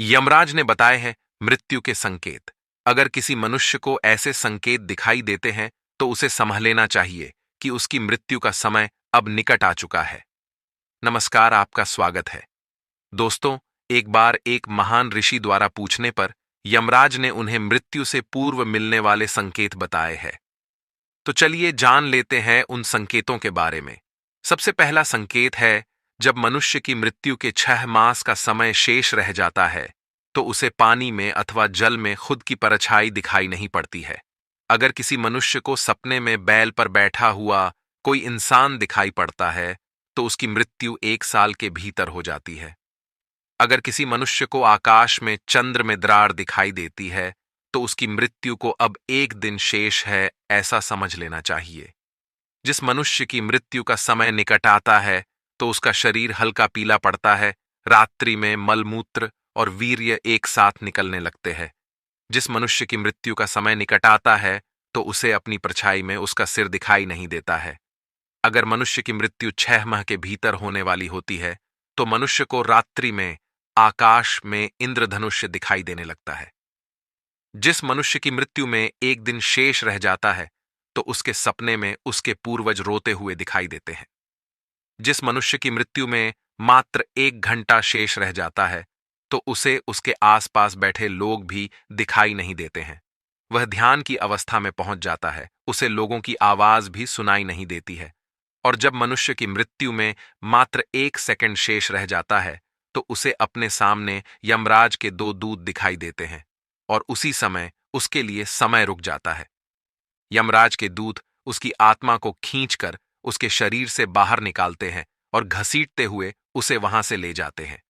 यमराज ने बताए हैं मृत्यु के संकेत। अगर किसी मनुष्य को ऐसे संकेत दिखाई देते हैं तो उसे समझ लेना चाहिए कि उसकी मृत्यु का समय अब निकट आ चुका है। नमस्कार, आपका स्वागत है। दोस्तों, एक बार एक महान ऋषि द्वारा पूछने पर यमराज ने उन्हें मृत्यु से पूर्व मिलने वाले संकेत बताए हैं। तो चलिए जान लेते हैं उन संकेतों के बारे में। सबसे पहला संकेत है, जब मनुष्य की मृत्यु के 6 मास का समय शेष रह जाता है तो उसे पानी में अथवा जल में खुद की परछाई दिखाई नहीं पड़ती है। अगर किसी मनुष्य को सपने में बैल पर बैठा हुआ कोई इंसान दिखाई पड़ता है तो उसकी मृत्यु 1 साल के भीतर हो जाती है। अगर किसी मनुष्य को आकाश में चंद्र में दरार दिखाई देती है तो उसकी मृत्यु को अब 1 दिन शेष है, ऐसा समझ लेना चाहिए। जिस मनुष्य की मृत्यु का समय निकट आता है तो उसका शरीर हल्का पीला पड़ता है, रात्रि में मलमूत्र और वीर्य एक साथ निकलने लगते हैं। जिस मनुष्य की मृत्यु का समय निकट आता है तो उसे अपनी परछाई में उसका सिर दिखाई नहीं देता है। अगर मनुष्य की मृत्यु 6 माह के भीतर होने वाली होती है तो मनुष्य को रात्रि में आकाश में इंद्रधनुष्य दिखाई देने लगता है। जिस मनुष्य की मृत्यु में 1 दिन शेष रह जाता है तो उसके सपने में उसके पूर्वज रोते हुए दिखाई देते हैं। जिस मनुष्य की मृत्यु में मात्र 1 घंटा शेष रह जाता है तो उसे उसके आसपास बैठे लोग भी दिखाई नहीं देते हैं। वह ध्यान की अवस्था में पहुंच जाता है, उसे लोगों की आवाज भी सुनाई नहीं देती है। और जब मनुष्य की मृत्यु में मात्र 1 सेकंड शेष रह जाता है तो उसे अपने सामने यमराज के 2 दूत दिखाई देते हैं और उसी समय उसके लिए समय रुक जाता है। यमराज के दूत उसकी आत्मा को खींचकर उसके शरीर से बाहर निकालते हैं और घसीटते हुए उसे वहां से ले जाते हैं।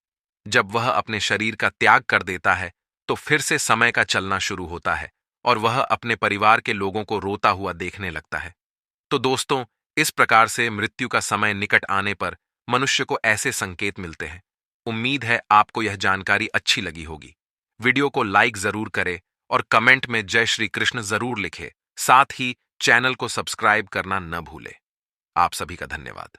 जब वह अपने शरीर का त्याग कर देता है तो फिर से समय का चलना शुरू होता है और वह अपने परिवार के लोगों को रोता हुआ देखने लगता है। तो दोस्तों, इस प्रकार से मृत्यु का समय निकट आने पर मनुष्य को ऐसे संकेत मिलते हैं। उम्मीद है आपको यह जानकारी अच्छी लगी होगी। वीडियो को लाइक जरूर करें और कमेंट में जय श्री कृष्ण जरूर लिखें। साथ ही चैनल को सब्सक्राइब करना न भूलें। आप सभी का धन्यवाद।